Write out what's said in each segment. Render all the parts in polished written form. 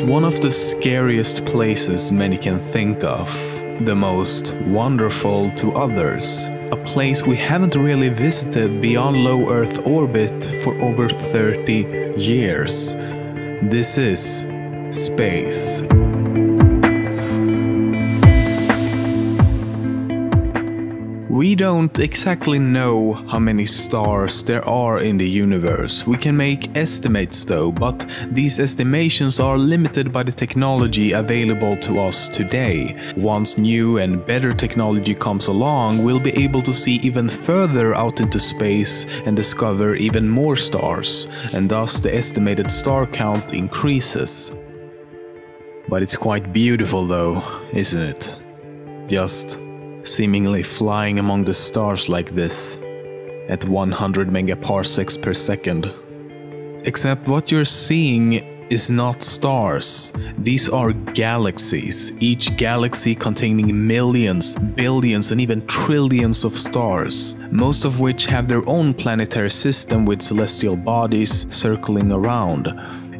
one of the scariest places many can think of, the most wonderful to others, a place we haven't really visited beyond low Earth orbit for over 30 years. This is space. We don't exactly know how many stars there are in the universe. We can make estimates though, but these estimations are limited by the technology available to us today. Once new and better technology comes along, we'll be able to see even further out into space and discover even more stars, and thus the estimated star count increases. But it's quite beautiful though, isn't it? Just seemingly flying among the stars like this, at 100 megaparsecs per second. Except what you're seeing is not stars. These are galaxies, each galaxy containing millions, billions and even trillions of stars, most of which have their own planetary system with celestial bodies circling around.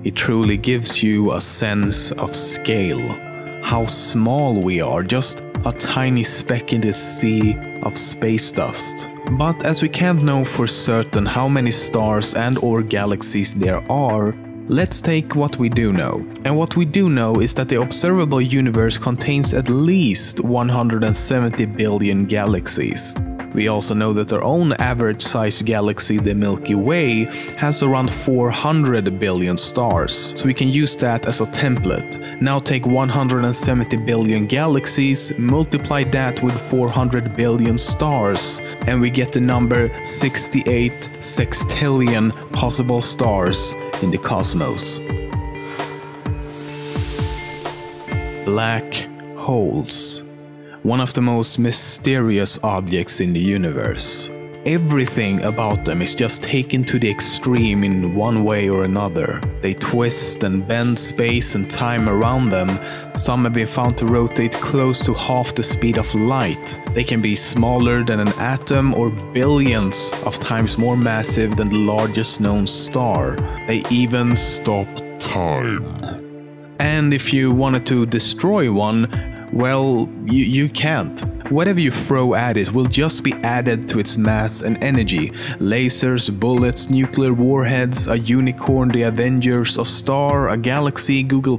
It truly gives you a sense of scale. How small we are, just a tiny speck in this sea of space dust. But as we can't know for certain how many stars and/or galaxies there are, let's take what we do know. And what we do know is that the observable universe contains at least 170 billion galaxies. We also know that our own average-sized galaxy, the Milky Way, has around 400 billion stars, so we can use that as a template. Now take 170 billion galaxies, multiply that with 400 billion stars, and we get the number 68 sextillion possible stars in the cosmos. Black holes. One of the most mysterious objects in the universe. Everything about them is just taken to the extreme in one way or another. They twist and bend space and time around them. Some have been found to rotate close to half the speed of light. They can be smaller than an atom or billions of times more massive than the largest known star. They even stop time. And if you wanted to destroy one, well, you can't. Whatever you throw at it will just be added to its mass and energy. Lasers, bullets, nuclear warheads, a unicorn, the Avengers, a star, a galaxy, Google+,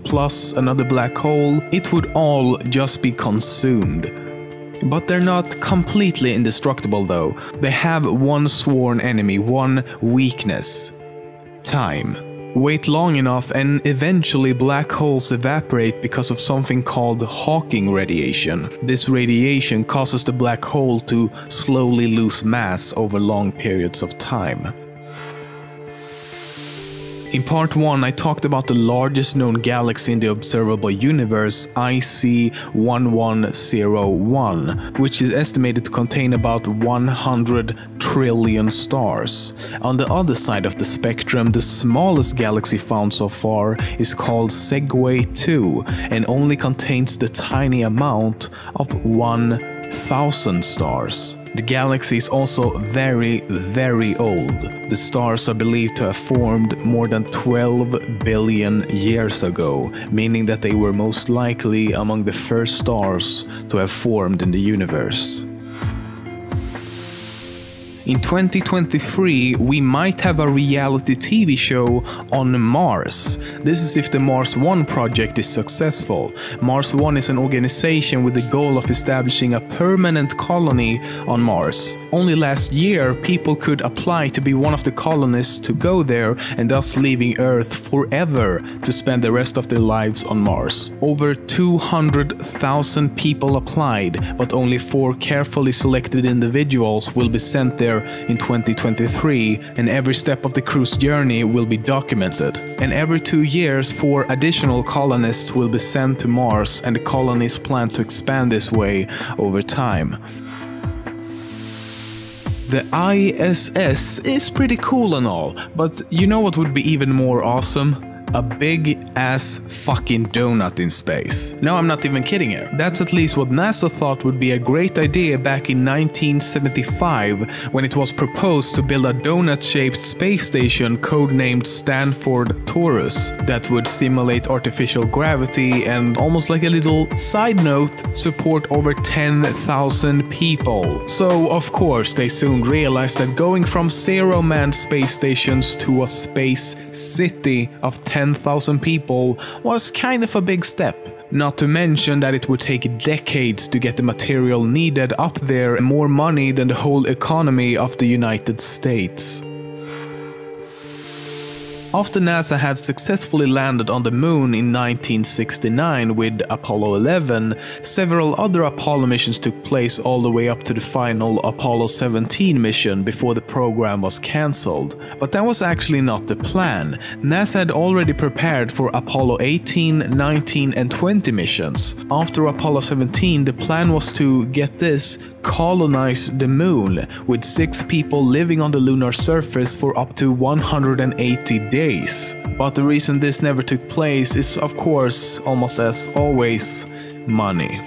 another black hole. It would all just be consumed. But they're not completely indestructible though. They have one sworn enemy, one weakness: time. Wait long enough and eventually black holes evaporate because of something called Hawking radiation. This radiation causes the black hole to slowly lose mass over long periods of time. In part 1, I talked about the largest known galaxy in the observable universe, IC 1101, which is estimated to contain about 100 trillion stars. On the other side of the spectrum, the smallest galaxy found so far is called Segway 2 and only contains the tiny amount of 1,000 stars. The galaxy is also very, very old. The stars are believed to have formed more than 12 billion years ago, meaning that they were most likely among the first stars to have formed in the universe. In 2023, we might have a reality TV show on Mars. This is if the Mars One project is successful. Mars One is an organization with the goal of establishing a permanent colony on Mars. Only last year, people could apply to be one of the colonists to go there and thus leaving Earth forever to spend the rest of their lives on Mars. Over 200,000 people applied, but only 4 carefully selected individuals will be sent there in 2023, and every step of the crew's journey will be documented. And every 2 years, 4 additional colonists will be sent to Mars, and the colonies plan to expand this way over time. The ISS is pretty cool and all, but you know what would be even more awesome? a big ass fucking donut in space. No, I'm not even kidding here. That's at least what NASA thought would be a great idea back in 1975 when it was proposed to build a donut-shaped space station codenamed Stanford Taurus that would simulate artificial gravity and, almost like a little side note, support over 10,000 people. So of course they soon realized that going from zero manned space stations to a space city of 10,000 people was kind of a big step. Not to mention that it would take decades to get the material needed up there and more money than the whole economy of the United States. After NASA had successfully landed on the moon in 1969 with Apollo 11, several other Apollo missions took place all the way up to the final Apollo 17 mission before the program was cancelled. But that was actually not the plan. NASA had already prepared for Apollo 18, 19 and 20 missions. After Apollo 17, the plan was to, get this, colonize the moon, with 6 people living on the lunar surface for up to 180 days. But the reason this never took place is, of course, almost as always, money.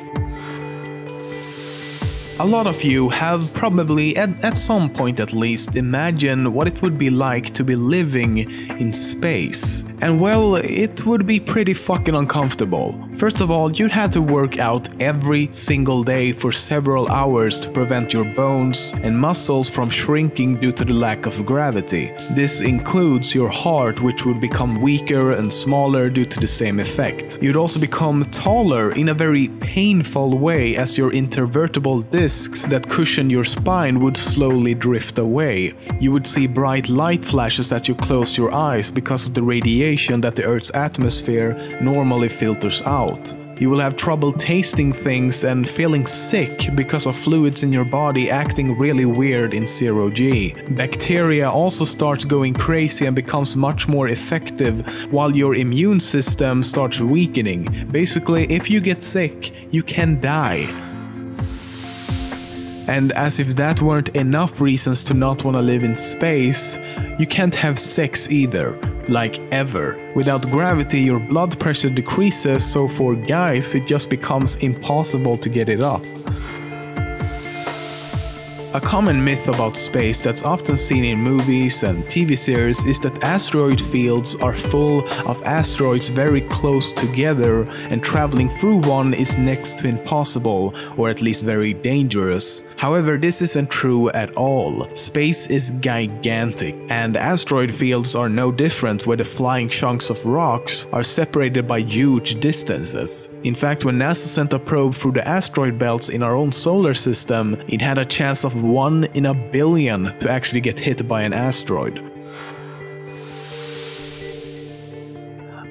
A lot of you have probably, at some point at least, imagined what it would be like to be living in space. And well, it would be pretty fucking uncomfortable. First of all, you'd have to work out every single day for several hours to prevent your bones and muscles from shrinking due to the lack of gravity. This includes your heart, which would become weaker and smaller due to the same effect. You'd also become taller in a very painful way, as your intervertebral discs that cushion your spine would slowly drift away. You would see bright light flashes as you close your eyes because of the radiation that the Earth's atmosphere normally filters out. You will have trouble tasting things and feeling sick because of fluids in your body acting really weird in 0G. Bacteria also starts going crazy and becomes much more effective, while your immune system starts weakening. Basically, if you get sick, you can die. And as if that weren't enough reasons to not want to live in space, you can't have sex either. Like ever. Without gravity, your blood pressure decreases, so for guys it just becomes impossible to get it up. A common myth about space that's often seen in movies and TV series is that asteroid fields are full of asteroids very close together, and traveling through one is next to impossible, or at least very dangerous. However, this isn't true at all. Space is gigantic, and asteroid fields are no different, where the flying chunks of rocks are separated by huge distances. In fact, when NASA sent a probe through the asteroid belts in our own solar system, it had a chance of 1 in a billion to actually get hit by an asteroid.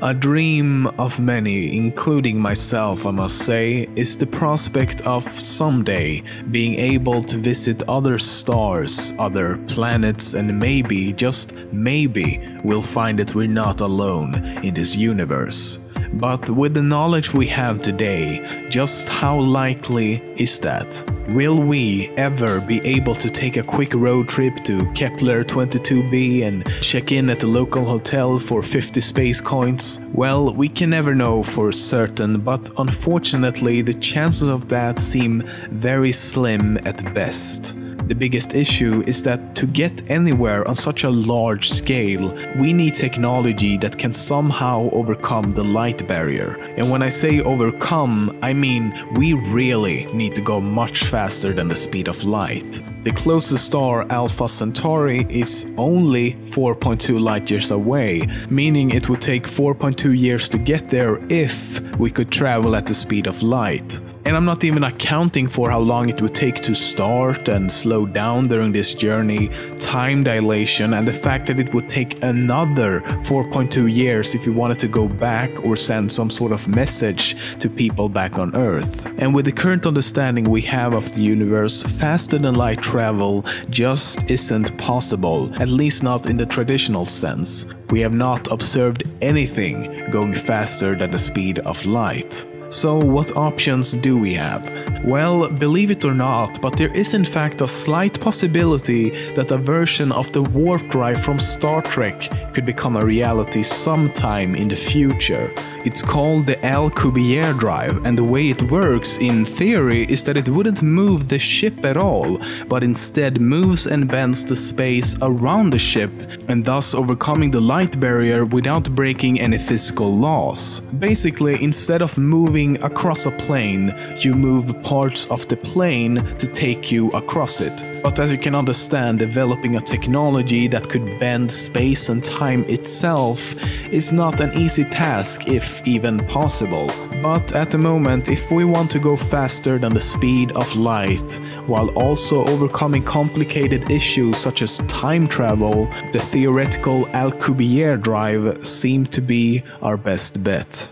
A dream of many, including myself I must say, is the prospect of someday being able to visit other stars, other planets, and maybe, just maybe, we'll find that we're not alone in this universe. But with the knowledge we have today, just how likely is that? Will we ever be able to take a quick road trip to Kepler 22b and check in at the local hotel for 50 space coins? Well, we can never know for certain, but unfortunately the chances of that seem very slim at best. The biggest issue is that to get anywhere on such a large scale, we need technology that can somehow overcome the light barrier. And when I say overcome, I mean we really need to go much faster than the speed of light. The closest star, Alpha Centauri, is only 4.2 light years away, meaning it would take 4.2 years to get there if we could travel at the speed of light. And I'm not even accounting for how long it would take to start and slow down during this journey, time dilation, and the fact that it would take another 4.2 years if we wanted to go back or send some sort of message to people back on Earth. And with the current understanding we have of the universe, faster than light travel just isn't possible, at least not in the traditional sense. We have not observed anything going faster than the speed of light. So what options do we have? Well, believe it or not, but there is in fact a slight possibility that a version of the warp drive from Star Trek could become a reality sometime in the future. It's called the Alcubierre drive, and the way it works in theory is that it wouldn't move the ship at all, but instead moves and bends the space around the ship, and thus overcoming the light barrier without breaking any physical laws. Basically, instead of moving across a plane, you move parts of the plane to take you across it. But as you can understand, developing a technology that could bend space and time itself is not an easy task, if even possible. But at the moment, if we want to go faster than the speed of light, while also overcoming complicated issues such as time travel, the theoretical Alcubierre drive seemed to be our best bet.